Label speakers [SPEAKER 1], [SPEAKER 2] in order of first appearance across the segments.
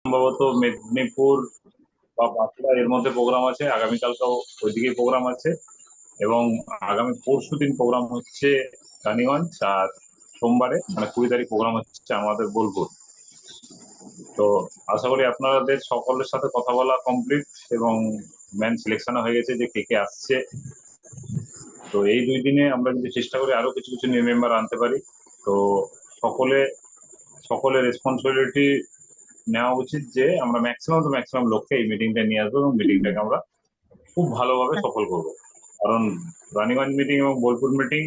[SPEAKER 1] সম্ভবত মেদিনীপুর বা বাঁকুড়া এর মধ্যে প্রোগ্রাম আছে, আগামীকালকেও ওইদিকে প্রোগ্রাম আছে। এবং আগামী পরশুদিন প্রোগ্রাম হচ্ছে রানীগঞ্জ। আর সোমবারে মানে 20 তারিখ প্রোগ্রাম হচ্ছে আমাদের বোলপুর। তো আশা করি আপনাদের সকলের সাথে কথা বলা কমপ্লিট এবং ম্যান সিলেকশন হয়ে গেছে যে কে কে আসছে। তো এই 2 দিনে আমরা যদি চেষ্টা করি আরো কিছু কিছু নিউ মেম্বার আনতে পারি, তো সকলে সকলের রেসপন্সিবিলিটি নেওয়া উচিত যে আমরা ম্যাক্সিমাম লোককে এই মিটিংটা নিয়ে আসবো এবং মিটিংটাকে আমরা খুব ভালোভাবে সফল করবো। কারণ রানীগঞ্জ মিটিং এবং বোলপুর মিটিং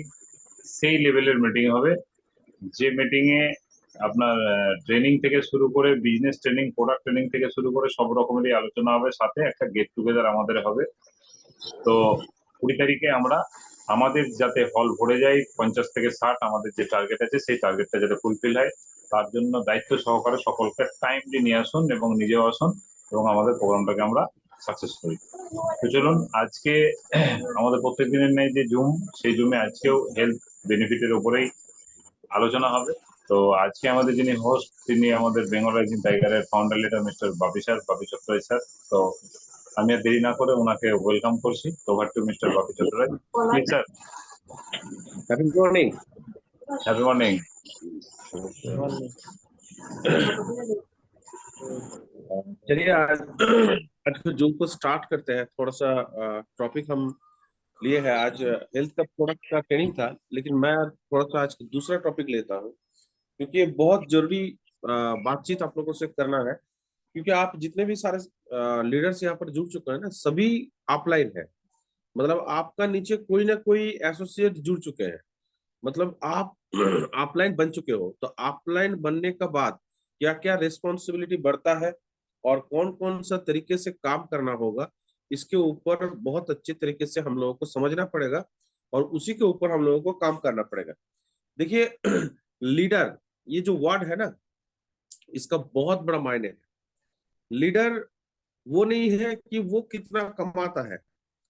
[SPEAKER 1] সেই লেভেলের মিটিং হবে, যে মিটিং এ আপনার ট্রেনিং থেকে শুরু করে বিজনেস ট্রেনিং, প্রোডাক্ট ট্রেনিং থেকে শুরু করে সব রকমেরই আলোচনা হবে, সাথে একটা গেট টুগেদার আমাদের হবে। তো 20 তারিখে আমরা আমাদের যাতে হল ভরে যায় 50 থেকে 60, আমাদের যে টার্গেট আছে সেই টার্গেটটা যাতে ফুলফিল হয়, তার জন্য দায়িত্ব সহকারে সকলকে টাইমলি নিয়ে আসুন এবং নিজেও আসুন এবং আমাদের প্রোগ্রামটাকে আমরা সাকসেস করি। তো চলুন আজকে আমাদের প্রত্যেক দিনের নেই যে জুম, সেই জুমে আজকেও হেলথ বেনিফিটের উপরেই আলোচনা হবে। তো আজকে আমাদের যিনি হোস্ট তিনি আমাদের বেঙ্গল রাইজিং টাইগারের founder leader mister Bapi sir, Bapi Chattopadhyay sir. তো আমি আর দেরি না করে ওনাকে ওয়েলকাম করছি। Over to mister Bapi Chattopadhyay. Please sir.
[SPEAKER 2] Happy morning.
[SPEAKER 1] Happy morning.
[SPEAKER 2] चलिए आज आज के जूम को स्टार्ट करते हैं। थोड़ा सा टॉपिक हम लिए है आज। हेल्थ का प्रोडक्ट का ट्रेनिंग था, लेकिन मैं थोड़ा सा आज दूसरा टॉपिक लेता हूँ, क्योंकि ये बहुत जरूरी बातचीत आप लोगों से करना है। क्योंकि आप जितने भी सारे लीडर्स यहाँ पर जुड़ चुके हैं ना, सभी अपलाइन है। मतलब आपका नीचे कोई ना कोई एसोसिएट जुड़ चुके हैं। मतलब आप अपलाइन बन चुके हो, तो अपलाइन बनने के बाद क्या क्या रिस्पॉन्सिबिलिटी बढ़ता है और कौन कौन सा तरीके से काम करना होगा, इसके ऊपर बहुत अच्छे तरीके से हम लोगों को समझना पड़ेगा और उसी के ऊपर हम लोगों को काम करना पड़ेगा। देखिए लीडर ये जो वर्ड है ना, इसका बहुत बड़ा मायने है। लीडर वो नहीं है कि वो कितना कमाता है,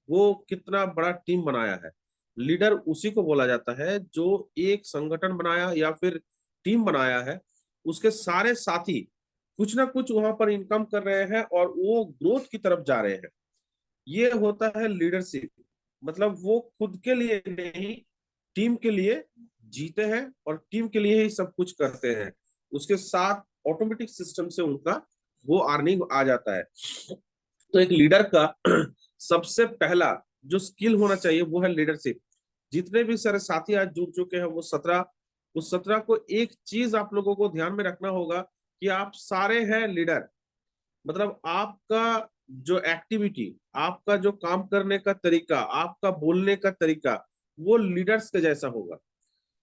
[SPEAKER 2] वो कितना बड़ा टीम बनाया है। लीडर उसी को बोला जाता है जो एक संगठन बनाया या फिर टीम बनाया है, उसके सारे साथी कुछ ना कुछ वहां पर इनकम कर रहे हैं और वो ग्रोथ की तरफ जा रहे हैं। ये होता है लीडरशिप। मतलब वो खुद के लिए नहीं, टीम के लिए जीते हैं और टीम के लिए ही सब कुछ करते हैं। उसके साथ ऑटोमेटिक सिस्टम से उनका वो अर्निंग आ जाता है। तो एक लीडर का सबसे पहला जो स्किल होना चाहिए वो है लीडरशिप। जितने भी सारे साथी आज जुड़ चुके हैं वो 17, उस 17 को एक चीज आप लोगों को ध्यान में रखना होगा कि आप सारे हैं लीडर। मतलब आपका जो एक्टिविटी, आपका जो काम करने का तरीका, आपका बोलने का तरीका, वो लीडर्स के जैसा होगा।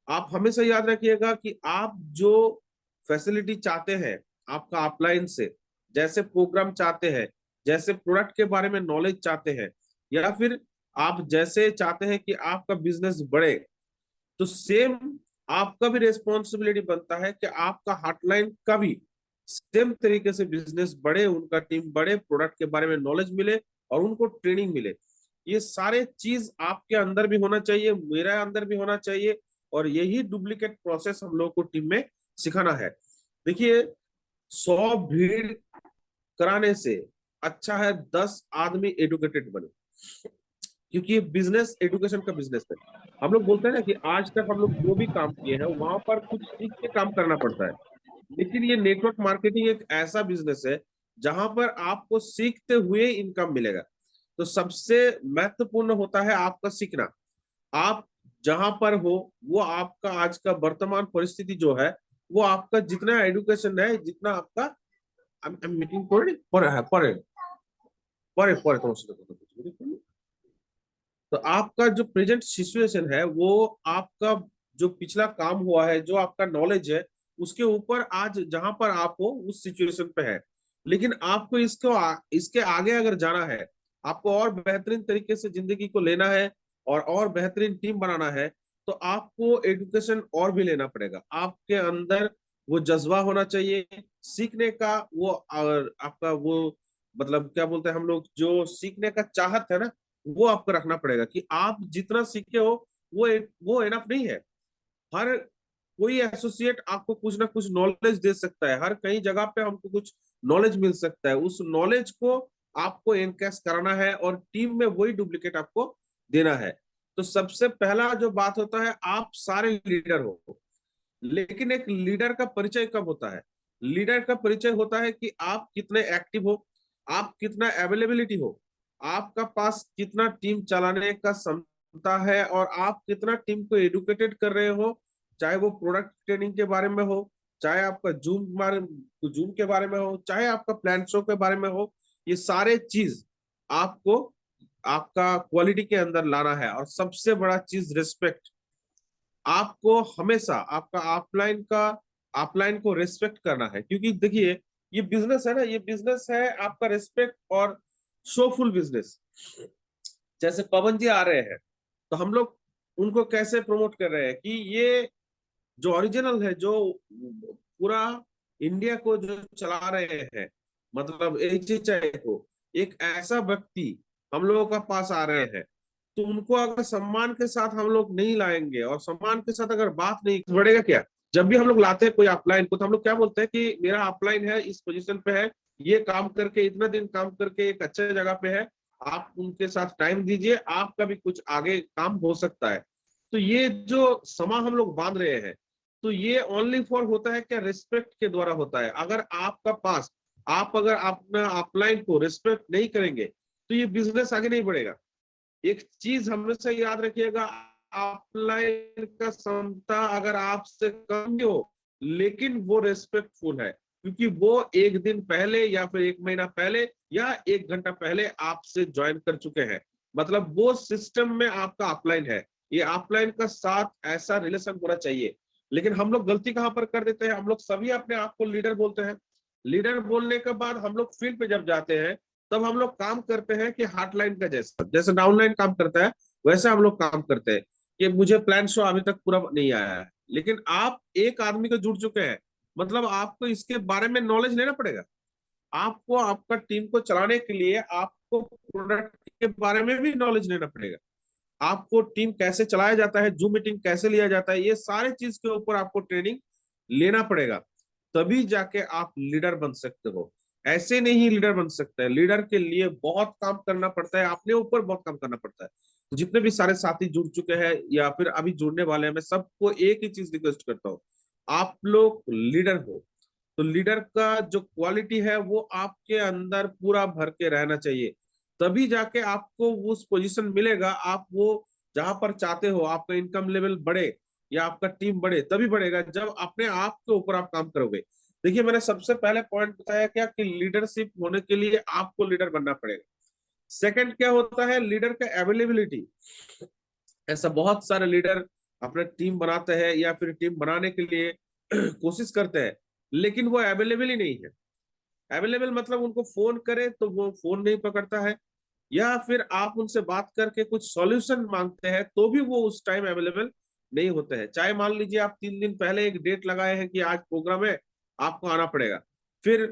[SPEAKER 2] आप हमेशा याद रखिएगा कि आप जो फैसिलिटी चाहते हैं आपका अपलाइन से, जैसे प्रोग्राम चाहते हैं, जैसे प्रोडक्ट के बारे में नॉलेज चाहते हैं, या फिर आप जैसे चाहते हैं कि आपका बिजनेस बढ़े, तो सेम आपका भी रेस्पॉन्सिबिलिटी बनता है कि आपका हॉटलाइन का भी सेम तरीके से बिजनेस बढ़े, उनका टीम बढ़े, प्रोडक्ट के बारे में नॉलेज मिले और उनको ट्रेनिंग मिले। ये सारे चीज आपके अंदर भी होना चाहिए, मेरा अंदर भी होना चाहिए, और यही डुप्लीकेट प्रोसेस हम लोग को टीम में सिखाना है। देखिए 100 भीड़ कराने से अच्छा है 10 आदमी एडुकेटेड बने, क्योंकि ये बिजनेस एडुकेशन का बिजनेस है। हम लोग बोलते हैं ना कि आज तक हम लोग जो भी काम किए हैं वहां पर कुछ सीख के काम करना पड़ता है, लेकिन ये नेटवर्क मार्केटिंग एक ऐसा बिजनेस है जहां पर आपको सीखते हुए इनकम मिलेगा। तो सबसे महत्वपूर्ण होता है आपका सीखना। आप जहां पर हो वो आपका आज का वर्तमान परिस्थिति जो है, वो आपका जितना एडुकेशन है, जितना आपका मीटिंग परे परे तो आपका जो प्रेजेंट सिचुएशन है, वो आपका जो पिछला काम हुआ है, जो आपका नॉलेज है, उसके ऊपर आज जहां पर आप हो उस सिचुएशन पे है। लेकिन आपको इसके आगे अगर जाना है, आपको और बेहतरीन तरीके से जिंदगी को लेना है और बेहतरीन टीम बनाना है, तो आपको एजुकेशन और भी लेना पड़ेगा। आपके अंदर वो जज्बा होना चाहिए सीखने का, वो और आपका वो मतलब क्या बोलते हैं हम लोग, जो सीखने का चाहत है ना, वो आपको रखना पड़ेगा कि आप जितना सीखे हो वो एनफ नहीं है। हर कोई एसोसिएट आपको कुछ ना कुछ नॉलेज दे सकता है, हर कई जगह पे हमको कुछ नॉलेज मिल सकता है, उस नॉलेज को आपको एनकैश कराना है और टीम में वही डुप्लीकेट आपको देना है। तो सबसे पहला जो बात होता है, आप सारे लीडर हो, लेकिन एक लीडर का परिचय कब होता है? लीडर का परिचय होता है कि आप कितने एक्टिव हो, आप कितना अवेलेबिलिटी हो, आपका पास कितना टीम चलाने का क्षमता है, और आप कितना टीम को एडुकेटेड कर रहे हो, चाहे वो प्रोडक्ट ट्रेनिंग के बारे में हो, चाहे आपका जूम के बारे में हो, चाहे आपका प्लान शो के बारे में हो। ये सारे चीज आपको आपका क्वालिटी के अंदर लाना है। और सबसे बड़ा चीज रिस्पेक्ट। आपको हमेशा आपका अपलाइन को रिस्पेक्ट करना है, क्योंकि देखिए ये बिजनेस है ना, ये बिजनेस है आपका रिस्पेक्ट और शोफुल बिजनेस। जैसे पवन जी आ रहे हैं, तो हम लोग उनको कैसे प्रमोट कर रहे हैं कि ये जो ओरिजिनल है, जो पूरा इंडिया को जो चला रहे हैं, मतलब HHI को, एक ऐसा व्यक्ति हम लोगों का पास आ रहे हैं, तो उनको अगर सम्मान के साथ हम लोग नहीं लाएंगे और सम्मान के साथ अगर बात नहीं बढ़ेगा क्या? जब भी हम लोग लाते हैं कोई अपलाइन को, तो हम लोग क्या बोलते हैं कि मेरा अपलाइन है, इस पोजीशन पे है, ये काम करके इतना दिन काम करके एक अच्छे जगह पे है, आप उनके साथ टाइम दीजिए, आपका भी कुछ आगे काम हो सकता है। तो ये जो समा हम लोग बांध रहे हैं, तो ये ओनली फॉर होता है क्या? रिस्पेक्ट के द्वारा होता है। अगर आपका पास आप अगर अपना अपलाइन को रिस्पेक्ट नहीं करेंगे, तो ये बिजनेस आगे नहीं बढ़ेगा। एक चीज हमेशा याद रखिएगा, अपलाइन का क्षमता अगर आपसे कम भी हो, लेकिन वो रिस्पेक्टफुल है, क्योंकि वो एक दिन पहले या फिर एक महीना पहले या एक घंटा पहले आपसे ज्वाइन कर चुके हैं। मतलब वो सिस्टम में आपका अपलाइन है। ये अपलाइन का साथ ऐसा रिलेशन होना चाहिए। लेकिन हम लोग गलती कहां पर कर देते हैं? हम लोग सभी अपने आप को लीडर बोलते हैं। लीडर बोलने के बाद हम लोग फील्ड पे जब जाते हैं, तब हम लोग काम करते हैं कि हार्डलाइन का जैसा, जैसे डाउनलाइन काम करता है, वैसे हम लोग काम करते हैं कि मुझे प्लान शो अभी तक पूरा नहीं आया है। लेकिन आप एक आदमी को जुड़ चुके हैं, मतलब आपको इसके बारे में नॉलेज लेना पड़ेगा। आपको आपका टीम को चलाने के लिए आपको प्रोडक्ट के बारे में भी नॉलेज लेना पड़ेगा। आपको टीम कैसे चलाया जाता है, जूम मीटिंग कैसे लिया जाता है, ये सारे चीज के ऊपर आपको ट्रेनिंग लेना पड़ेगा। तभी जाके आप लीडर बन सकते हो। ऐसे नहीं लीडर बन सकते हैं। लीडर के लिए बहुत काम करना पड़ता है, अपने ऊपर बहुत काम करना पड़ता है। तो जितने भी सारे साथी जुड़ चुके हैं या फिर अभी जुड़ने वाले हैं, मैं सबको एक ही चीज रिक्वेस्ट करता हूँ, आप लोग लीडर हो, तो लीडर का जो क्वालिटी है वो आपके अंदर पूरा भर के रहना चाहिए। तभी जाके आपको उस पोजीशन मिलेगा। आप वो जहां पर चाहते हो, आपका इनकम लेवल बढ़े या आपका टीम बढ़े, तभी बढ़ेगा जब अपने आप के ऊपर आप काम करोगे। देखिए, मैंने सबसे पहले पॉइंट बताया क्या कि लीडरशिप होने के लिए आपको लीडर बनना पड़ेगा। सेकंड क्या होता है? लीडर का अवेलेबिलिटी। ऐसा बहुत सारे लीडर अपने टीम बनाते हैं या फिर टीम बनाने के लिए कोशिश करते हैं, लेकिन वो अवेलेबल ही नहीं है। अवेलेबल मतलब उनको फोन करे तो वो फोन नहीं पकड़ता है, या फिर आप उनसे बात करके कुछ सॉल्यूशन मांगते हैं तो भी वो उस टाइम अवेलेबल नहीं होते हैं। चाहे मान लीजिए आप 3 दिन पहले एक डेट लगाए हैं कि आज प्रोग्राम है, आपको आना पड़ेगा, फिर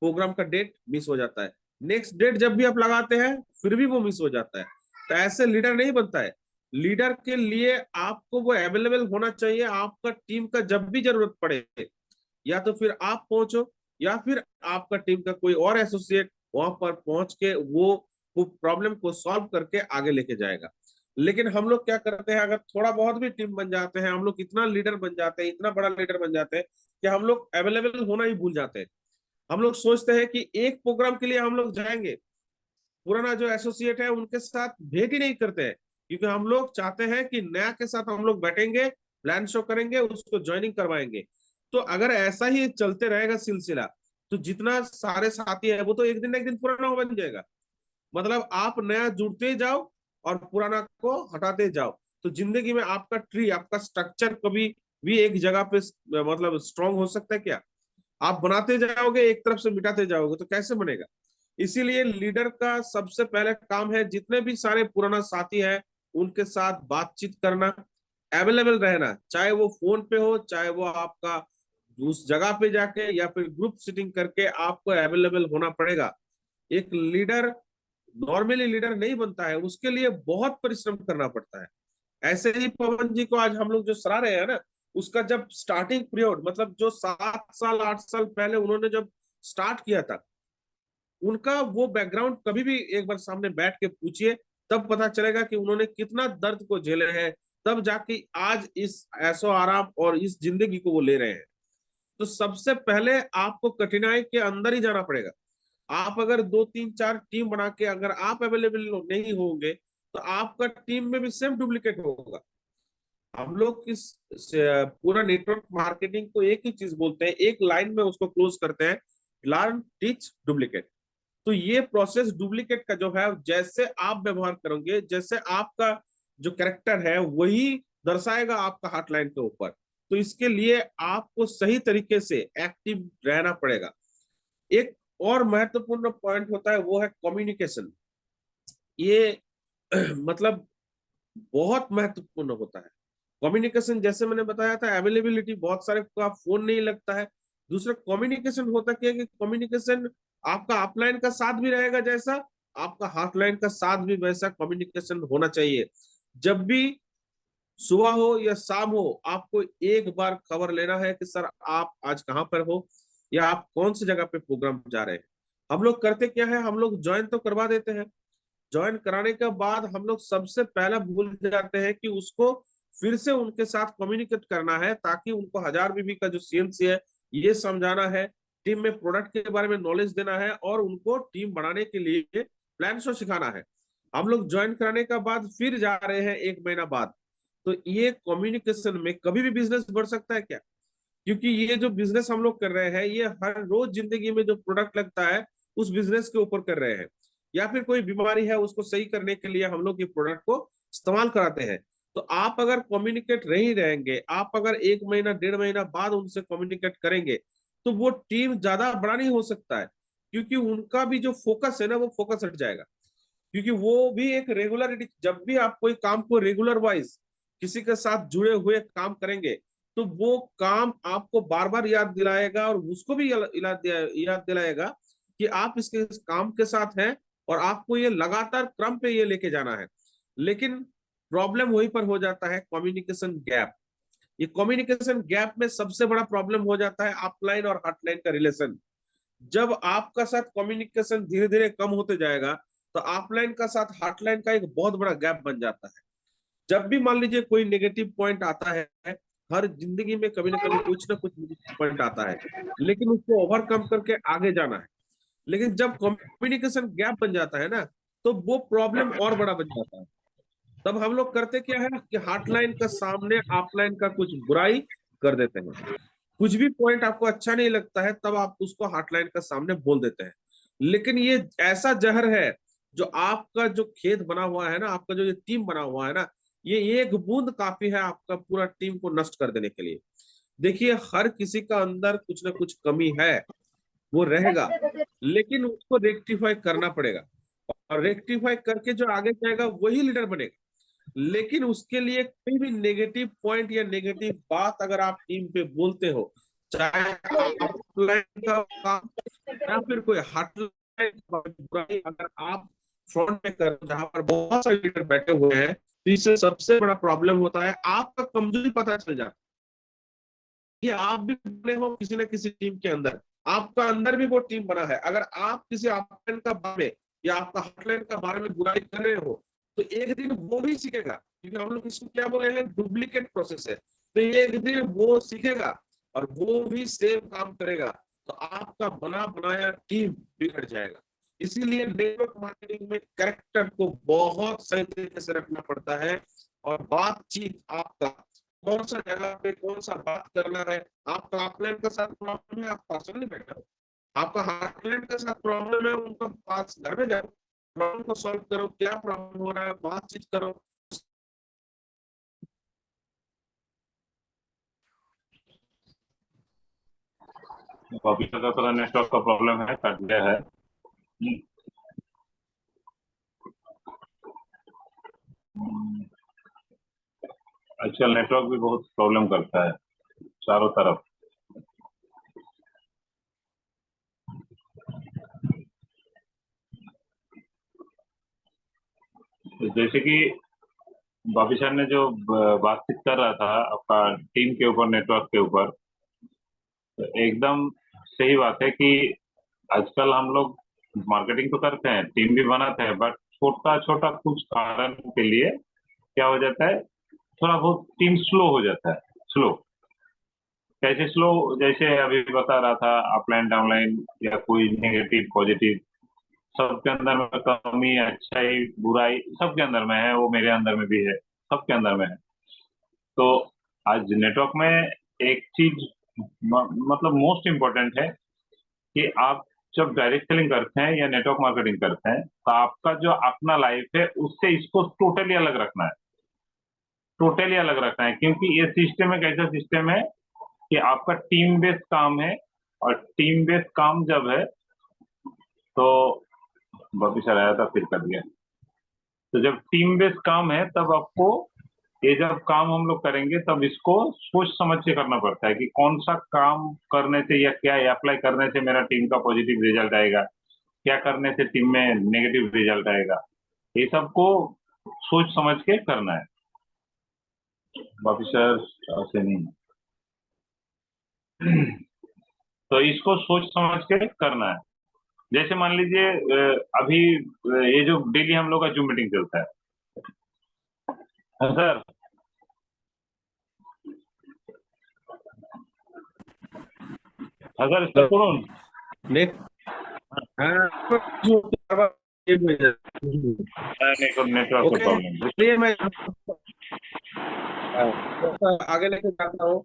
[SPEAKER 2] प्रोग्राम का डेट मिस हो जाता है। नेक्स्ट डेट जब भी आप लगाते हैं, फिर भी वो मिस हो जाता है। तो ऐसे लीडर नहीं बनता है। लीडर के लिए आपको वो अवेलेबल होना चाहिए। आपका टीम का जब भी जरूरत पड़े, या तो फिर आप पहुंचो, या फिर आपका टीम का कोई और एसोसिएट वहां पर पहुंच के वो प्रॉब्लम को सॉल्व करके आगे लेके जाएगा। लेकिन हम लोग क्या करते हैं, अगर थोड़ा बहुत भी टीम बन जाते हैं, हम लोग इतना लीडर बन जाते हैं, इतना बड़ा लीडर बन जाते हैं कि हम लोग अवेलेबल होना ही भूल जाते हैं। हम लोग सोचते हैं कि एक प्रोग्राम के लिए हम लोग जाएंगे, पुराना जो एसोसिएट है उनके साथ भेंट ही नहीं करते हैं, क्योंकि हम लोग चाहते हैं कि नया के साथ हम लोग बैठेंगे, प्लान शो करेंगे, उसको ज्वाइनिंग करवाएंगे। तो अगर ऐसा ही चलते रहेगा सिलसिला, तो जितना सारे साथी है वो तो एक दिन ना एक दिन पुराना बन जाएगा। मतलब आप नया जुड़ते जाओ और पुराना को हटाते जाओ, तो जिंदगी में आपका ट्री, आपका स्ट्रक्चर कभी भी एक जगह पे मतलब स्ट्रांग हो सकता है क्या? आप बनाते जाओगे, एक तरफ से मिटाते जाओगे, तो कैसे बनेगा? इसीलिए लीडर का सबसे पहले काम है, जितने भी सारे पुराना साथी हैं उनके साथ बातचीत करना, अवेलेबल रहना, चाहे वो फोन पे हो, चाहे वो आपका उस जगह पे जाके या फिर ग्रुप सीटिंग करके आपको अवेलेबल होना पड़ेगा। एक लीडर नॉर्मली लीडर नहीं बनता है, उसके लिए बहुत परिश्रम करना पड़ता है। ऐसे ही पवन जी को आज हम लोग जो सराह रहे हैं ना, उसका जब स्टार्टिंग पीरियड, मतलब जो 7 साल 8 साल पहले उन्होंने जब स्टार्ट किया था, उनका वो बैकग्राउंड कभी भी एक बार सामने बैठ के पूछिए, तब पता चलेगा कि उन्होंने कितना दर्द को झेले हैं, तब जाके आज इस ऐशो आराम और इस जिंदगी को वो ले रहे हैं। तो सबसे पहले आपको कठिनाई के अंदर ही जाना पड़ेगा। आप अगर 2 3 4 टीम बना के अगर आप अवेलेबल नहीं होंगे तो आपका टीम में भी सेम डुप्लीकेट होगा। हम लोग पूरा नेटवर्क मार्केटिंग को एक ही चीज बोलते हैं, एक लाइन में उसको क्लोज करते हैं, लर्न टीच डुप्लीकेट। तो ये प्रोसेस डुप्लीकेट का जो है, जैसे आप व्यवहार करोगे, जैसे आपका जो कैरेक्टर है वही दर्शाएगा आपका हॉटलाइन के ऊपर। तो इसके लिए आपको सही तरीके से एक्टिव रहना पड़ेगा। एक और महत्वपूर्ण पॉइंट होता है वो है कम्युनिकेशन। ये मतलब बहुत महत्वपूर्ण होता है कम्युनिकेशन। जैसे मैंने बताया था, अवेलेबिलिटी, बहुत सारे का फोन नहीं लगता है। दूसरा कम्युनिकेशन होता क्या है कि कम्युनिकेशन आपका ऑफलाइन का साथ भी रहेगा, जैसा आपका हॉटलाइन का साथ भी वैसा कम्युनिकेशन होना चाहिए। जब भी सुबह हो या शाम हो, आपको एक बार खबर लेना है कि सर आप आज कहाँ पर हो या आप कौन सी जगह पे प्रोग्राम जा रहे हैं। हम लोग करते क्या है, हम लोग ज्वाइन तो करवा देते हैं, ज्वाइन कराने के बाद हम लोग सबसे पहला भूल जाते हैं कि उसको फिर से उनके साथ कम्युनिकेट करना है, ताकि उनको 1000 बीबी का जो सीएनसी है ये समझाना है, टीम में प्रोडक्ट के बारे में नॉलेज देना है और उनको टीम बनाने के लिए प्लान शो सिखाना है। हम लोग ज्वाइन कराने के बाद फिर जा रहे हैं 1 महीना बाद, तो ये कम्युनिकेशन में कभी भी बिजनेस बढ़ सकता है क्या? क्योंकि ये जो बिजनेस हम लोग कर रहे हैं ये हर रोज जिंदगी में जो प्रोडक्ट लगता है उस बिजनेस के ऊपर कर रहे हैं, या फिर कोई बीमारी है उसको सही करने के लिए हम लोग ये प्रोडक्ट को इस्तेमाल कराते हैं। तो आप अगर कम्युनिकेट नहीं रहेंगे, आप अगर 1 महीना 1.5 महीना बाद उनसे कम्युनिकेट करेंगे, तो वो टीम ज्यादा बड़ा नहीं हो सकता है, क्योंकि उनका भी जो फोकस है ना वो फोकस हट जाएगा। क्योंकि वो भी एक रेगुलरिटी, जब भी आप कोई काम को रेगुलर वाइज किसी के साथ जुड़े हुए काम करेंगे तो वो काम आपको बार बार याद दिलाएगा और उसको भी याद दिलाएगा कि आप इसके इस काम के साथ हैं और आपको ये लगातार क्रम पे ये लेके जाना है। लेकिन प्रॉब्लम वहीं पर हो जाता है, कम्युनिकेशन गैप। ये कम्युनिकेशन गैप में सबसे बड़ा प्रॉब्लम हो जाता है ऑफलाइन और हॉटलाइन का रिलेशन। जब आपका साथ कम्युनिकेशन धीरे धीरे कम होते जाएगा तो ऑफलाइन का साथ हॉटलाइन का एक बहुत बड़ा गैप बन जाता है। जब भी मान लीजिए कोई नेगेटिव पॉइंट आता है, हर जिंदगी में कभी ना कभी कुछ ना कुछ नेगेटिव पॉइंट आता है, लेकिन उसको ओवरकम करके आगे जाना है। लेकिन जब कम्युनिकेशन गैप बन जाता है ना, तो वो प्रॉब्लम और बड़ा बन जाता है। तब हम लोग करते क्या है कि हॉटलाइन का सामने ऑफलाइन का कुछ बुराई कर देते हैं। कुछ भी पॉइंट आपको अच्छा नहीं लगता है तब आप उसको हॉटलाइन का सामने बोल देते हैं। लेकिन ये ऐसा जहर है, जो आपका जो खेत बना हुआ है ना, आपका जो ये टीम बना हुआ है ना, ये एक बूंद काफी है आपका पूरा टीम को नष्ट कर देने के लिए। देखिए, हर किसी का अंदर कुछ ना कुछ कमी है, वो रहेगा, लेकिन उसको रेक्टिफाई करना पड़ेगा। और रेक्टिफाई करके जो आगे जाएगा वही लीडर बनेगा। लेकिन उसके लिए कोई भी नेगेटिव पॉइंट या नेगेटिव बात अगर आप टीम पे बोलते हो, चाहे ऑफलाइन का काम या फिर कोई हॉटलाइन बुराई, अगर आप फ्रंट में कर जहां पर बहुत सारे लीडर बैठे हुए हैं, तो इससे सबसे बड़ा प्रॉब्लम होता है, आपका कमजोरी पता चल जाता है। कि आप भी बने हो किसी न किसी टीम के अंदर, आपका अंदर भी वो टीम बना है। अगर आप किसी ऑफलाइन का बारे में या आपका हॉटलाइन का बारे में बुराई कर रहे हो, तो एक दिन वो भी सीखेगा, क्योंकि हम लोग इसको क्या बोले हैं, डुप्लीकेट प्रोसेस है। तो एक दिन वो सीखेगा और वो भी सेम काम करेगा, तो आपका बना बनाया टीम बिगड़ जाएगा। इसीलिए नेटवर्क मार्केटिंग में कैरेक्टर को बहुत सही तरीके से रखना पड़ता है। और बातचीत आपका कौन सा जगह पे कौन सा बात करना है। आपका ऑफलाइन के साथ प्रॉब्लम है, आप पास में नहीं बैठे हो। आपका हॉटलाइन के साथ प्रॉब्लम है, उनका पास घर में जाओ, प्रॉब्लम को सॉल्व करो, क्या प्रॉब्लम हो रहा है, बातचीत करो।
[SPEAKER 1] तो अभी तक थोड़ा नेटवर्क का प्रॉब्लम है, कट गया है। आजकल नेटवर्क भी बहुत प्रॉब्लम करता है चारों तरफ। तो जैसे कि बाबी सर ने जो बातचीत कर रहा था आपका टीम के ऊपर, नेटवर्क के ऊपर, तो एकदम सही बात है कि आजकल हम लोग मार्केटिंग तो करते हैं, टीम भी बनाते हैं, बट छोटा छोटा कुछ कारण के लिए क्या हो जाता है, थोड़ा बहुत टीम स्लो हो जाता है। स्लो कैसे स्लो? जैसे अभी बता रहा था, अपलाइन डाउनलाइन या कोई नेगेटिव पॉजिटिव, सबके अंदर में कमी अच्छाई बुराई सबके अंदर में है, वो मेरे अंदर में भी है, सबके अंदर में है। तो आज नेटवर्क में एक चीज मतलब मोस्ट इम्पोर्टेंट है कि आप जब डायरेक्ट सेलिंग करते हैं या नेटवर्क मार्केटिंग करते हैं, तो आपका जो अपना लाइफ है उससे इसको टोटली अलग रखना है। टोटली अलग रखना है, क्योंकि ये सिस्टम एक ऐसा सिस्टम है कि आपका टीम बेस्ड काम है। और टीम बेस्ड काम जब है तो बॉबी सर आया था फिर कर दिया। तो जब टीम बेस्ड काम है तब आपको ये जब काम हम लोग करेंगे तब इसको सोच समझ के करना पड़ता है कि कौन सा काम करने से या क्या अप्लाई करने से मेरा टीम का पॉजिटिव रिजल्ट आएगा, क्या करने से टीम में नेगेटिव रिजल्ट आएगा। ये सबको सोच समझ के करना है। बाकी सर ऐसे नहीं। तो इसको सोच समझ के करना है। जैसे मान लीजिए अभी ये जो डेली हम लोग का जूम मीटिंग चलता है, हाँ सर। हाँ सर, इसका कौन?
[SPEAKER 2] नेट
[SPEAKER 1] नेटवर्क का
[SPEAKER 2] ओके,
[SPEAKER 1] प्रॉब्लम।
[SPEAKER 2] चलिए मैं थोड़ा सा आगे लेके जाता हूँ।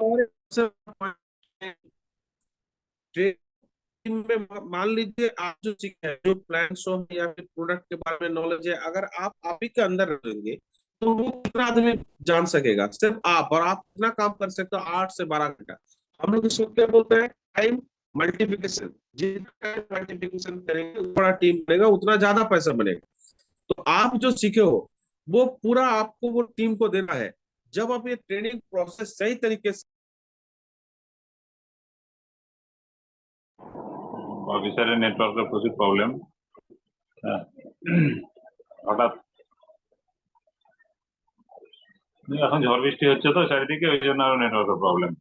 [SPEAKER 2] और में मान लीजिए आप जो सीखे हैं, जो प्लान हो या फिर प्रोडक्ट के बारे में नॉलेज है, अगर आप ही के अंदर रहेंगे तो वो कितना आदमी जान सकेगा? सिर्फ आप, और आप इतना काम कर सकते हो 8 से 12 घंटा। हम लोग इसको क्या बोलते हैं? Time multiplication. जितना टाइम मल्टीप्लिकेशन करेंगे उतना बड़ा टीम बनेगा, उतना ज्यादा पैसा बनेगा। तो आप जो सीखे हो वो पूरा आपको वो टीम को देना है। जब आप ये ट्रेनिंग प्रोसेस सही तरीके से
[SPEAKER 1] बाकी सारे नेटवर्क का कुछ प्रॉब्लम হঠাৎ এখন ঝড় বৃষ্টি হচ্ছে তো চারিদিকে, ওই জন্য আরো নেটওয়ার্কের প্রবলেম।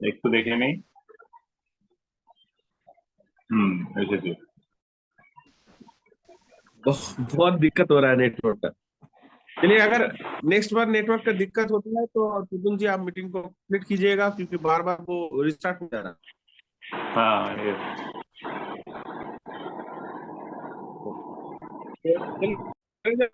[SPEAKER 1] একটু দেখে নেই। এসেছে।
[SPEAKER 2] बहुत दिक्कत हो रहा है नेटवर्क का। चलिए, अगर नेक्स्ट बार नेटवर्क का दिक्कत होता है तो तुम जी आप मीटिंग को कंप्लीट कीजिएगा, क्योंकि बार बार वो रिस्टार्ट हो जा रहा
[SPEAKER 1] हाँ ये
[SPEAKER 2] है। तो चलिए,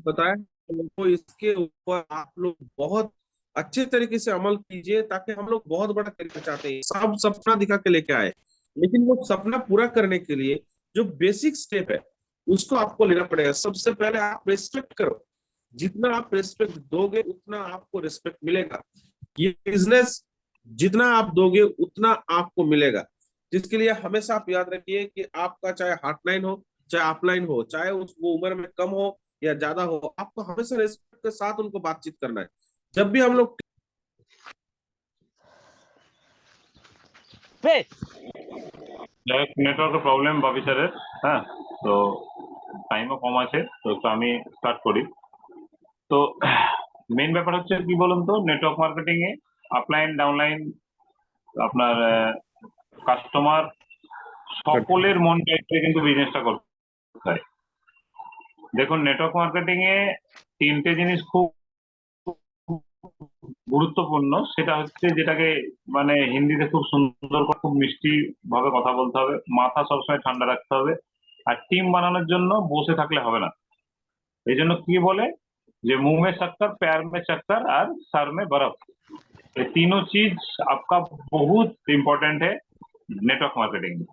[SPEAKER 2] बताया तो इसके ऊपर आप लोग बहुत अच्छे तरीके से अमल कीजिए, ताकि हम लोग बहुत बड़ा तरीका चाहते हैं, सब सपना दिखा के लेके आए, लेकिन वो सपना पूरा करने के लिए जो बेसिक स्टेप है उसको आपको लेना पड़ेगा। सबसे पहले आप रिस्पेक्ट करो। जितना आप रिस्पेक्ट दोगे उतना आपको रिस्पेक्ट मिलेगा। ये बिजनेस जितना आप दोगे उतना आपको मिलेगा। जिसके लिए हमेशा आप याद रखिए कि आपका चाहे हॉटलाइन हो, चाहे ऑफलाइन हो, चाहे उस वो उम्र में कम हो या ज्यादा हो, आपको हमेशा रिस्पेक्ट के साथ उनको बातचीत करना है। जब भी हम लोग
[SPEAKER 1] নেটওয়ার্কের প্রবলেম বাবি স্যারের। হ্যাঁ, তো টাইমও কম আছে, তো একটু আমি স্টার্ট করি। তো মেইন ব্যাপার হচ্ছে কি বলুন তো, নেটওয়ার্ক মার্কেটিং এ আপলাইন ডাউনলাইন আপনার কাস্টমার সকলের মন চাইতে কিন্তু বিজনেসটা করতে হয়। দেখুন, নেটওয়ার্ক মার্কেটিং এ তিনটে জিনিস খুব গুরুত্বপূর্ণ। সেটা হচ্ছে যেটাকে মানে হিন্দিতে খুব সুন্দর খুব মিষ্টি ভাবে কথা বলতে হবে, মাথা সবসময় ঠান্ডা রাখতে হবে, আর টিম বানানোর জন্য বসে থাকলে হবে না। এই জন্য কি বলে যে मुंह में शक्कर पैर में चक्कर और सर में बर्फ। ये तीनों चीज आपका बहुत इंपॉर्टेंट है नेटवर्क मार्केटिंग में।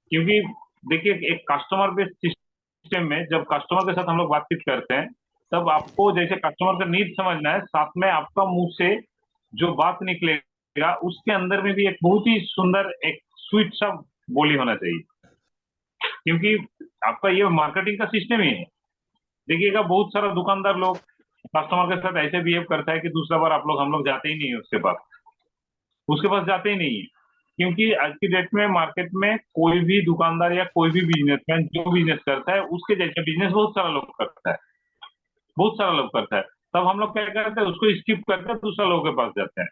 [SPEAKER 1] क्योंकि देखिए, एक कस्टमर बेस्ड सिस्टम में जब कस्टमर के साथ हम लोग बातचीत करते हैं, तब आपको जैसे कस्टमर का नीड समझना है, साथ में आपका मुंह से जो बात निकलेगा उसके अंदर में भी एक बहुत ही सुंदर एक स्वीट सा बोली होना चाहिए। क्योंकि आपका ये मार्केटिंग का सिस्टम ही है। देखिएगा, बहुत सारा दुकानदार लोग कस्टमर के साथ ऐसे बिहेव करता है कि दूसरा बार आप लोग हम लोग जाते ही नहीं है उसके पास जाते ही नहीं है। क्योंकि आज की डेट में मार्केट में कोई भी दुकानदार या कोई भी बिजनेसमैन जो बिजनेस करता है उसके जैसे बिजनेस बहुत सारा लोग करता है, बहुत सारा लोग करता है। तब हम लोग क्या करते हैं, उसको स्किप करके दूसरा लोगों के पास जाते हैं।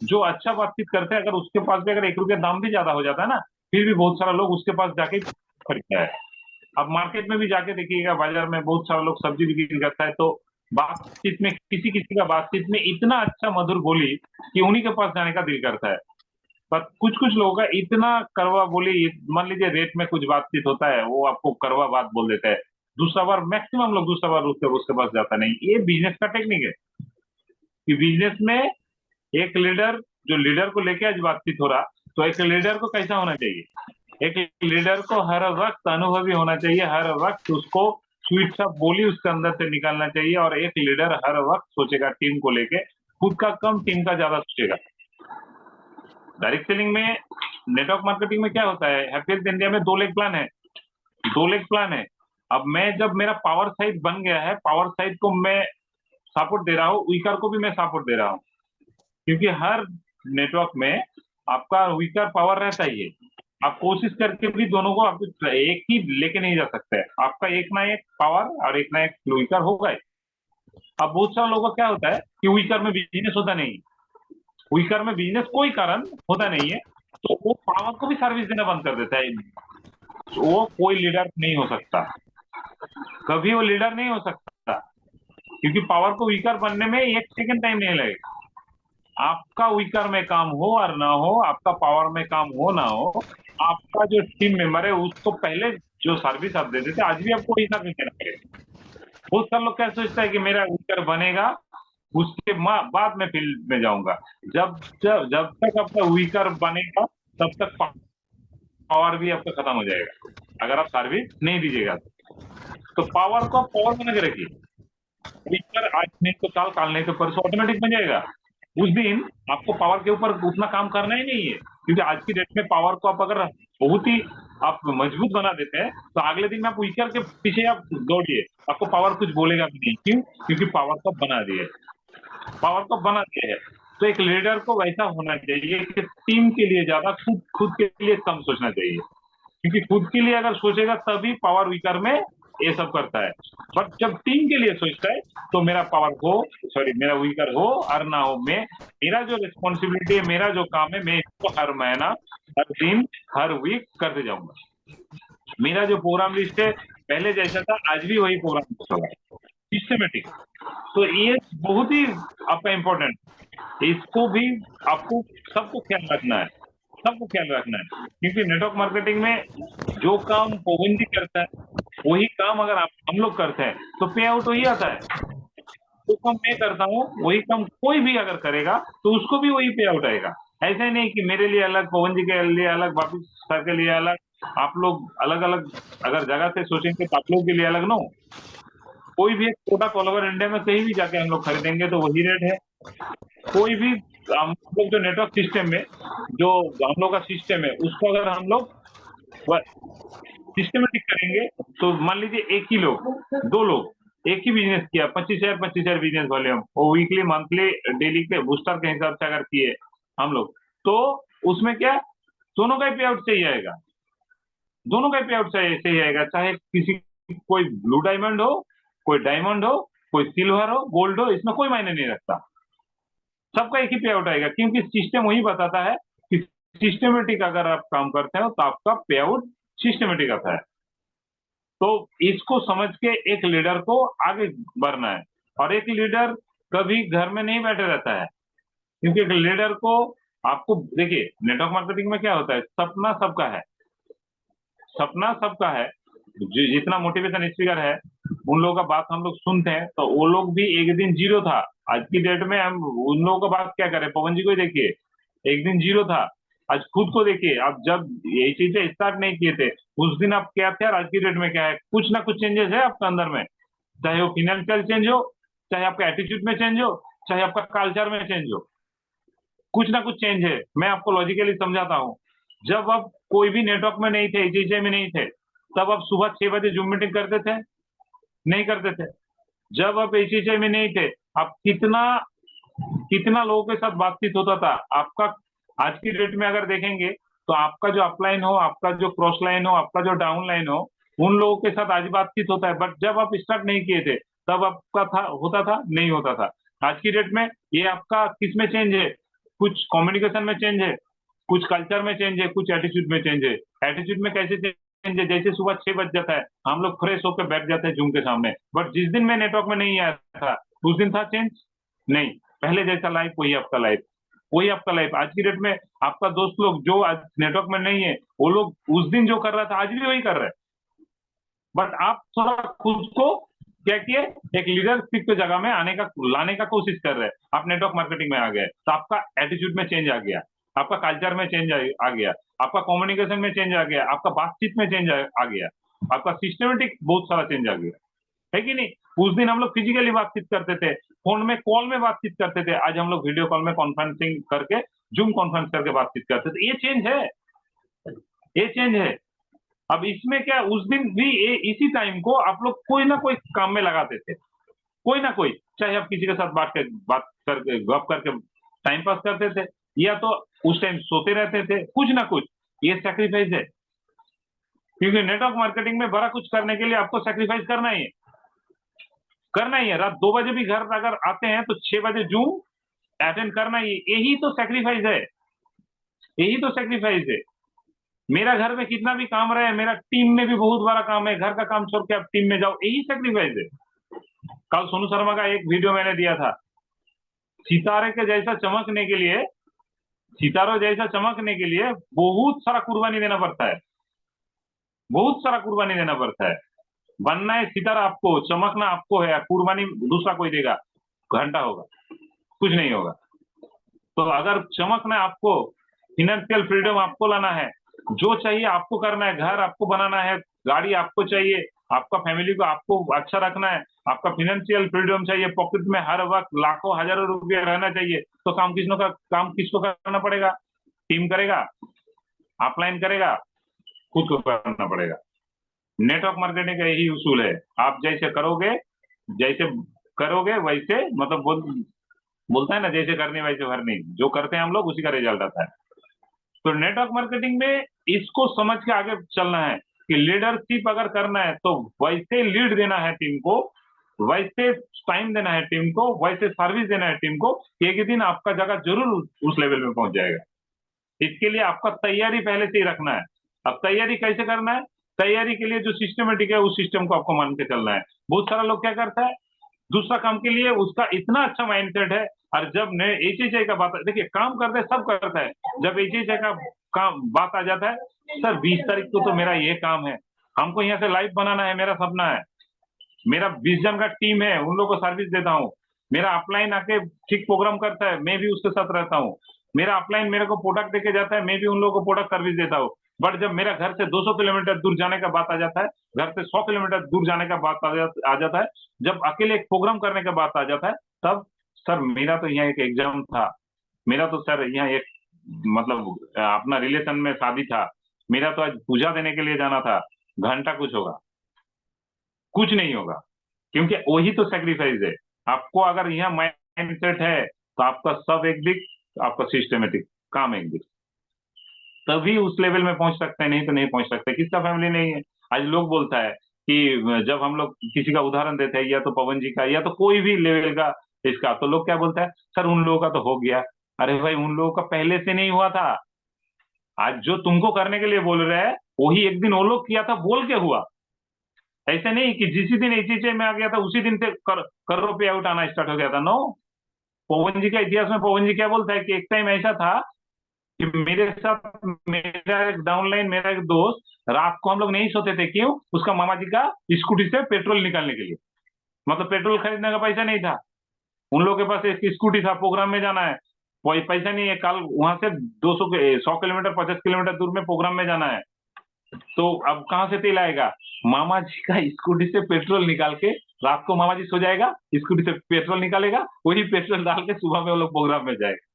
[SPEAKER 1] जो अच्छा बातचीत करते हैं, अगर उसके पास भी अगर 1 रुपया दाम भी ज्यादा हो जाता है ना, फिर भी बहुत सारा लोग उसके पास जाके खरीदता है। अब मार्केट में भी जाके देखिएगा, बाजार में बहुत सारा लोग सब्जी बिक्री करता है, तो बातचीत में किसी किसी का बातचीत में इतना अच्छा मधुर बोली कि उन्हीं के पास जाने का दिल करता है। पर कुछ कुछ लोगों का इतना कड़वा बोली, मान लीजिए रेट में कुछ बातचीत होता है, वो आपको कड़वा बात बोल देता है, दूसरा बार मैक्सिमम लोग दूसरा बार उसके पास जाता नहीं। ये बिजनेस का टेक्निक है कि बिजनेस में एक लीडर, जो लीडर को लेके आज बातचीत हो रहा, तो एक लीडर को कैसा होना चाहिए? एक लीडर को हर वक्त अनुभवी होना चाहिए, हर वक्त उसको स्वीट सा बोली उसके अंदर से निकालना चाहिए, और एक लीडर हर वक्त सोचेगा टीम को लेके, खुद का कम टीम का ज्यादा सोचेगा। डायरेक्ट सेलिंग में, नेटवर्क मार्केटिंग में क्या होता है, हैप्पीएस्ट इंडिया में 2 लेग प्लान है, 2 लेग प्लान है। अब मैं जब मेरा पावर साइड बन गया है, पावर साइड को मैं सपोर्ट दे रहा हूँ, वीकर को भी मैं सपोर्ट दे रहा हूँ, क्योंकि हर नेटवर्क में आपका वीकर पावर रहता ही है। आप कोशिश करके भी दोनों को आप एक ही लेके नहीं जा सकते, आपका एक ना एक पावर और एक ना एक वीकर होगा ही। अब बहुत सारे लोगों का क्या होता है कि वीकर में बिजनेस होता नहीं, वीकर में बिजनेस कोई कारण होता नहीं है, तो वो पावर को भी सर्विस देना बंद कर देता है। वो कोई लीडर नहीं हो सकता, कभी वो लीडर नहीं हो सकता, क्योंकि पावर को वीकर बनने में 1 सेकंड टाइम नहीं लगेगा। आपका वीकर में काम हो और ना हो, आपका पावर में काम हो ना हो, आपका जो टीम मेंबर है उसको पहले जो सर्विस आप दे देते, आज भी आपको वही सर्विस देना पड़ेगा। बहुत सारे लोग क्या सोचता है कि मेरा वीकर बनेगा, उसके बाद मैं फील्ड में जाऊंगा। जब जब जब तक आपका वीकर बनेगा, तब तक पावर भी आपका खत्म हो जाएगा, अगर आप सर्विस नहीं दीजिएगा तो पावर को पावर बना के रखिए। वीकर आज नहीं तो कल, कल नहीं तो परसों ऑटोमेटिक बन जाएगा। उस दिन आपको पावर के ऊपर उतना काम करना ही नहीं है, क्योंकि आज की डेट में पावर को आप अगर बहुत ही आप मजबूत बना देते हैं, तो अगले दिन में आप वीकर के पीछे आप दौड़िए, आपको पावर कुछ बोलेगा भी नहीं। क्यों? क्योंकि पावर को बना दिए, पावर को बना दिए है। तो एक लीडर को वैसा होना चाहिए कि टीम के लिए ज्यादा, खुद खुद के लिए कम सोचना चाहिए, क्योंकि खुद के लिए अगर सोचेगा तभी पावर वीकर में ये सब करता है। बट जब टीम के लिए सोचता है, तो मेरा पावर हो, सॉरी मेरा वीकर हो और ना हो, मैं, मेरा जो रिस्पॉन्सिबिलिटी है, मेरा जो काम है, मैं इसको हर महीना, हर दिन, हर वीक करते जाऊंगा। मेरा जो प्रोग्राम लिस्ट है पहले जैसा था, आज भी वही प्रोग्राम लिस्ट होगा, सिस्टमेटिक। तो ये बहुत ही आपका इम्पोर्टेंट, इसको भी आपको सबको ख्याल रखना है, सबको ख्याल रखना है, क्योंकि नेटवर्क मार्केटिंग में जो काम पवन जी करता है, वही काम अगर आप हम लोग करते हैं तो पे आउट वही आता है। जो काम मैं करता हूँ वही काम कोई भी अगर करेगा तो उसको भी वही पे आउट आएगा। ऐसा ही नहीं कि मेरे लिए अलग, पवन जी के लिए अलग, वापिस सर के लिए अलग, आप लोग अलग अलग अगर जगह से सोचेंगे तो आप लोग के लिए अलग नो। कोई भी एक प्रोडक्ट ऑल ओवर इंडिया में कहीं भी जाके हम लोग खरीदेंगे तो वही रेट है। कोई भी हम लोग जो नेटवर्क सिस्टम में, जो हम लोग का सिस्टम है, उसको अगर हम लोग सिस्टमेटिक करेंगे, तो मान लीजिए एक ही लोग, 2 लोग एक ही बिजनेस किया, 25,000 बिजनेस वॉल्यूम, वो वीकली मंथली डेली के बूस्टर के हिसाब से अगर किए हम लोग, तो उसमें क्या, दोनों का ही पे आउट सही आएगा, दोनों का ही पे आउट सही आएगा। चाहे किसी, कोई ब्लू डायमंड हो, कोई डायमंड हो, कोई सिल्वर हो, गोल्ड हो, इसमें कोई मायने नहीं रखता, सबका एक ही पे आउट आएगा, क्योंकि सिस्टम वही बताता है कि सिस्टमेटिक अगर आप काम करते हो तो आपका पे आउट सिस्टमेटिक आता है। तो इसको समझ के एक लीडर को आगे बढ़ना है, और एक लीडर कभी घर में नहीं बैठे रहता है, क्योंकि एक लीडर को, आपको देखिए नेटवर्क मार्केटिंग में क्या होता है, सपना सबका है, सपना सबका है। जितना मोटिवेशन स्पीकर है, उन लोगों का बात हम लोग सुनते हैं, तो वो लोग भी एक दिन जीरो था, आज की डेट में हम उन लोगों का बात क्या करें, पवन जी को ही देखिए, एक दिन जीरो था, आज खुद को देखिए, आप जब ये चीजें स्टार्ट नहीं किए थे, उस दिन आप क्या थे और आज की डेट में क्या है, कुछ ना कुछ चेंजेस है आपके अंदर में, चाहे वो फिनेंशियल चेंज हो, चाहे आपका एटीट्यूड में चेंज हो, चाहे आपका कल्चर में चेंज हो, कुछ ना कुछ चेंज है। मैं आपको लॉजिकली समझाता हूँ। जब आप कोई भी नेटवर्क में नहीं थे, एचएचए में नहीं थे, तब आप सुबह 6 बजे जूम मीटिंग करते थे? नहीं करते थे। जब आप एचएचए में नहीं थे, आप कितना कितना लोगों के साथ बातचीत होता था आपका। आज की डेट में अगर देखेंगे तो आपका जो अपलाइन हो, आपका जो क्रॉस लाइन हो, आपका जो डाउन लाइन हो, उन लोगों के साथ आज बातचीत होता है, बट जब आप स्टार्ट नहीं किए थे तब आपका था, होता था नहीं होता था। आज की डेट में ये आपका किस में चेंज है, कुछ कम्युनिकेशन में चेंज है, कुछ कल्चर में चेंज है, कुछ एटीट्यूड में चेंज है। एटीट्यूड में कैसे चेंज है? जैसे सुबह 6 बज जाता है, हम लोग फ्रेश होकर बैठ जाते हैं जूम के सामने, बट जिस दिन मैं नेटवर्क में नहीं आया था उस दिन था चेंज? नहीं, पहले जैसा लाइफ वही आपका लाइफ, वही आपका लाइफ। आज की डेट में आपका दोस्त लोग जो आज नेटवर्क में नहीं है, वो लोग उस दिन जो कर रहा था आज भी वही कर रहे हैं, बट आप थोड़ा खुद को क्या किए, एक लीडरशिप की जगह में लाने का कोशिश कर रहे हैं। आप नेटवर्क मार्केटिंग में आ गए तो आपका एटीट्यूड में चेंज आ गया, आपका कल्चर में चेंज आ गया, आपका कम्युनिकेशन में चेंज आ गया, आपका बातचीत में चेंज आ गया, आपका सिस्टमेटिक बहुत सारा चेंज आ गया, है कि नहीं? उस दिन हम लोग फिजिकली बातचीत करते थे, फोन में कॉल में बातचीत करते थे, आज हम लोग वीडियो कॉल में कॉन्फ्रेंसिंग करके, जूम कॉन्फ्रेंस करके बातचीत करते थे। ये चेंज है, ये चेंज है। अब इसमें क्या, उस दिन भी इसी टाइम को आप लोग कोई ना कोई काम में लगाते थे, कोई ना कोई, चाहे आप किसी के साथ बात करके गप करके टाइम पास करते थे, या तो उस टाइम सोते रहते थे, कुछ ना कुछ। ये सैक्रिफाइस है, क्योंकि नेटवर्क मार्केटिंग में बड़ा कुछ करने के लिए आपको सैक्रिफाइस करना ही है, करना ही है। रात 2 बजे भी घर अगर आते हैं तो 6 बजे जूम अटेंड करना ही, यही तो सैक्रिफाइस है, यही तो सैक्रिफाइस है। मेरा घर में कितना भी काम रहे, मेरा टीम में भी बहुत बड़ा काम है, घर का काम छोड़ के आप टीम में जाओ, यही सैक्रिफाइस है। कल सोनू शर्मा का एक वीडियो मैंने दिया था, सितारे के जैसा चमकने के लिए, सितारों जैसा चमकने के लिए बहुत सारा कुर्बानी देना पड़ता है, बहुत सारा कुर्बानी देना पड़ता है। बनना है सितारा आपको, चमकना आपको है, कुर्बानी दूसरा कोई देगा, घंटा होगा, कुछ नहीं होगा। तो अगर चमकना है आपको, फिनेंशियल फ्रीडम आपको लाना है, जो चाहिए आपको करना है, घर आपको बनाना है, गाड़ी आपको चाहिए, आपका फैमिली को आपको अच्छा रखना है, आपका फिनेंशियल फ्रीडम चाहिए, पॉकेट में हर वक्त लाखों हजारों रुपये रहना चाहिए, तो काम किसको करना पड़ेगा? टीम करेगा, ऑफलाइन करेगा, खुद को करना पड़ेगा। नेटवर्क मार्केटिंग का यही उसूल है, आप जैसे करोगे वैसे, मतलब बोलता है ना, जैसे करने वैसे भरने, जो करते हैं हम लोग उसी का रिजल्ट आता है। तो नेटवर्क मार्केटिंग में इसको समझ के आगे चलना है कि लीडरशिप अगर करना है तो वैसे लीड देना है टीम को, वैसे टाइम देना है टीम को, वैसे सर्विस देना है टीम को, एक दिन आपका जगह जरूर उस लेवल में पहुंच जाएगा। इसके लिए आपका तैयारी पहले से ही रखना है। अब तैयारी कैसे करना है? तैयारी के लिए जो सिस्टमेटिक है उस सिस्टम को आपको मान के चलना है। बहुत सारा लोग क्या करता है, दूसरा काम के लिए उसका इतना अच्छा माइंडसेट है, और जब HHI का बात, देखिए काम करते सब करता है, जब HHI का काम बात आ जाता है, सर 20 तारीख को तो मेरा ये काम है, हमको यहाँ से लाइव बनाना है, मेरा सपना है, मेरा 20 जन का टीम है, उन लोगों को सर्विस देता हूँ, मेरा अपलाइन आके ठीक प्रोग्राम करता है, मैं भी उसके साथ रहता हूँ, मेरा अपलाइन मेरे को प्रोडक्ट देके जाता है, मैं भी उन लोगों को प्रोडक्ट सर्विस देता हूँ। बट जब मेरा घर से 200 किलोमीटर दूर जाने का बात आ जाता है, घर से 100 किलोमीटर दूर जाने का बात आ जाता है, जब अकेले एक प्रोग्राम करने का बात आ जाता है, तब सर मेरा तो यहाँ एक एग्जाम था, मेरा तो सर यहाँ एक मतलब अपना रिलेशन में शादी था, मेरा तो आज पूजा देने के लिए जाना था, घंटा कुछ होगा, कुछ नहीं होगा, क्योंकि वही तो सेक्रीफाइस है। आपको अगर यहाँ माइंडसेट है तो आपका सब एक दिख, आपका सिस्टमेटिक काम एक दिख, तभी उस लेवल में पहुंच सकते हैं, नहीं तो नहीं पहुंच सकते। किसका फैमिली नहीं है? आज लोग बोलता है कि जब हम लोग किसी का उदाहरण देते हैं, या तो पवन जी का, या तो कोई भी लेवल का इसका, तो लोग क्या बोलता है, सर उन लोगों का तो हो गया। अरे भाई, उन लोगों का पहले से नहीं हुआ था, आज जो तुमको करने के लिए बोल रहे हैं वही एक दिन वो लोग किया था, बोल के हुआ। ऐसे नहीं कि जिस दिन HHI में आ गया था उसी दिन से करोड़ों पे आउट आना स्टार्ट हो गया था, नो। पवन जी का इतिहास में पवन जी क्या बोलता है कि एक टाइम ऐसा था कि मेरे साथ मेरा एक डाउनलाइन, मेरा एक दोस्त, रात को हम लोग नहीं सोते थे, क्यों? उसका मामा जी का स्कूटी से पेट्रोल निकालने के लिए, मतलब पेट्रोल खरीदने का पैसा नहीं था, उन लोगों के पास एक स्कूटी था, प्रोग्राम में जाना है, कोई पैसा नहीं है, कल वहां से 100 किलोमीटर 50 किलोमीटर दूर में प्रोग्राम में जाना है, तो अब कहां से तेल आएगा? मामा जी का स्कूटी से पेट्रोल निकाल के, रात को मामा जी सो जाएगा, स्कूटी से पेट्रोल निकालेगा, वही पेट्रोल डाल के सुबह में वो लोग प्रोग्राम में जाएगा।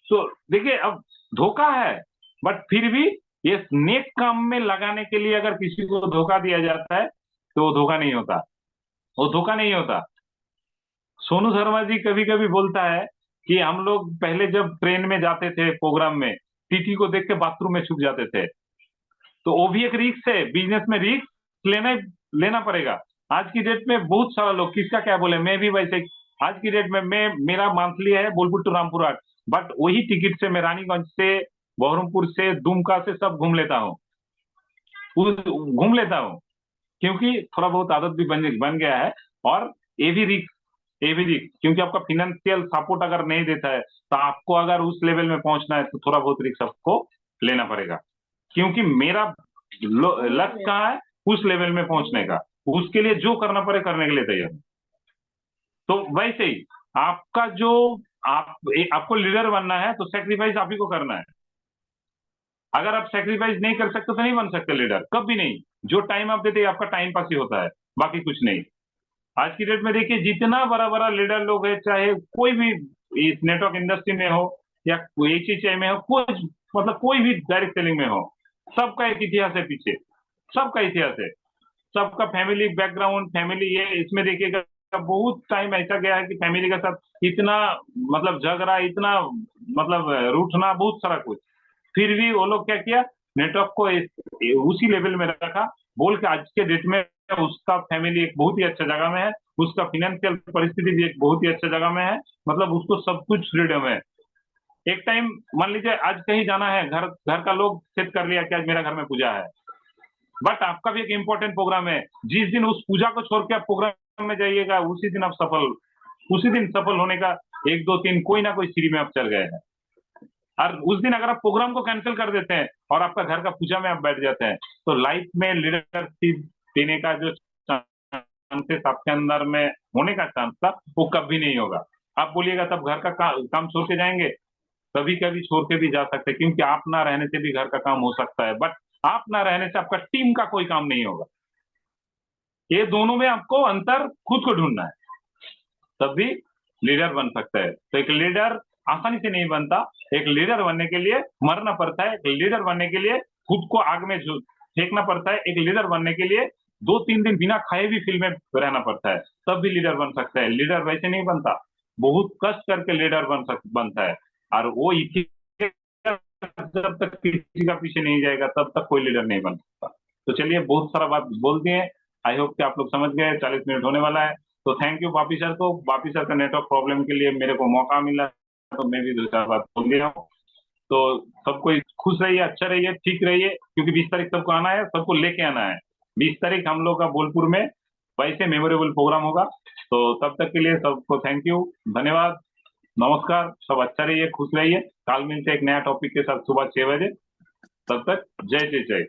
[SPEAKER 1] तो देखिए, अब धोखा है, बट फिर भी ये नेक काम में लगाने के लिए अगर किसी को धोखा दिया जाता है तो वो धोखा नहीं होता, वो धोखा नहीं होता। सोनू शर्मा जी कभी कभी बोलता है कि हम लोग पहले जब ट्रेन में जाते थे प्रोग्राम में, टीटी को देख के बाथरूम में छुप जाते थे, तो वो भी एक रिस्क है, बिजनेस में रिस्क लेना पड़ेगा। आज की डेट में बहुत सारा लोग, किसका क्या बोले, मैं भी वैसे, आज की डेट में मैं, मेरा मंथली है बोलपुर टू रामपुरहाट, बट वही टिकट से मैं रानीगंज से, बहरमपुर से, दुमका से सब घूम लेता हूँ, क्योंकि थोड़ा बहुत आदत भी बन गया है। और ये भी रिस्क, क्योंकि आपका फिनेंशियल सपोर्ट अगर नहीं देता है तो आपको अगर उस लेवल में पहुंचना है तो थोड़ा बहुत रिस्क आपको लेना पड़ेगा। क्योंकि मेरा लक्ष्य कहाँ है, उस लेवल में पहुंचने का, उसके लिए जो करना पड़े करने के लिए तैयार हूं। तो वैसे ही आपका जो आपको लीडर बनना है तो सेक्रीफाइस आप ही को करना है। अगर आप सेक्रीफाइस नहीं कर सकते तो नहीं बन सकते लीडर, कभी नहीं। जो टाइम आप देते हैं आपका टाइम पास ही होता है, बाकी कुछ नहीं। आज की डेट में देखिए जितना बड़ा बड़ा लीडर लोग है, चाहे कोई भी इस नेटवर्क इंडस्ट्री में हो या HHI में हो, कोई मतलब कोई भी डायरेक्ट सेलिंग में हो, सबका एक इतिहास है पीछे, सबका इतिहास है, सबका फैमिली बैकग्राउंड, फैमिली ये इसमें देखिएगा बहुत टाइम ऐसा गया है कि फैमिली के साथ इतना मतलब झगड़ा, इतना मतलब रूठना, बहुत सारा कुछ। फिर भी वो लोग क्या किया, नेटवर्क को उसी लेवल में रखा, बोल के आज के डेट में उसका फैमिली एक बहुत ही अच्छा जगह में है, उसका फाइनेंशियल परिस्थिति भी एक बहुत ही अच्छा जगह में है, मतलब उसको सब कुछ फ्रीडम है। एक टाइम मान लीजिए आज कहीं जाना है, घर घर का लोग सेट कर लिया कि आज मेरा घर में पूजा है, बट आपका भी एक इंपॉर्टेंट प्रोग्राम है, जिस दिन उस पूजा को छोड़ के आप प्रोग्राम में जाइएगा उसी दिन सफल होने का एक दो तीन कोई ना कोई सीढ़ी में आप चल गए हैं। और उस दिन अगर आप प्रोग्राम को कैंसिल कर देते हैं और आपका घर का पूजा में आप बैठ जाते हैं तो लाइफ में लीडरशिप देने का जो चांसेस आपके अंदर में होने का चांस था वो कभी नहीं होगा। आप बोलिएगा तब घर का काम छोड़ के जाएंगे, कभी कभी छोड़ के भी जा सकते हैं, क्योंकि आप ना रहने से भी घर का काम हो सकता है, बट आप ना रहने से आपका टीम का कोई काम नहीं होगा। ये दोनों में आपको अंतर खुद को ढूंढना है, तभी लीडर बन सकता है। तो एक लीडर आसानी से नहीं बनता, एक लीडर बनने के लिए मरना पड़ता है, एक लीडर बनने के लिए खुद को आग में फेंकना पड़ता है, एक लीडर बनने के लिए 2-3 दिन बिना खाए भी फील्ड में रहना पड़ता है, तब भी लीडर बन सकता है। लीडर वैसे नहीं बनता, बहुत कष्ट करके लीडर बनता है। और वो जब तक किसी का पीछे नहीं जाएगा तब तक कोई लीडर नहीं बन सकता। तो चलिए बहुत सारा बात बोल दिए, आई होप कि आप लोग समझ गए। 40 मिनट होने वाला है, तो थैंक यू बापी सर को। बापी सर का नेटवर्क प्रॉब्लम के लिए मेरे को मौका मिला तो मैं भी 2-4 बात बोल दिया हूँ। तो सबको खुश रहिए, अच्छा रहिए, ठीक रहिए, क्योंकि 20 तारीख सबको आना है, सबको लेके आना है। 20 तारीख हम लोग का बोलपुर में वैसे मेमोरेबल प्रोग्राम होगा। तो तब तक के लिए सबको थैंक यू, धन्यवाद, नमस्कार, सब अच्छा रहिए, खुश रहिए। कल मिलते हैं एक नया टॉपिक के साथ सुबह 6 बजे। तब तक जय जय जय।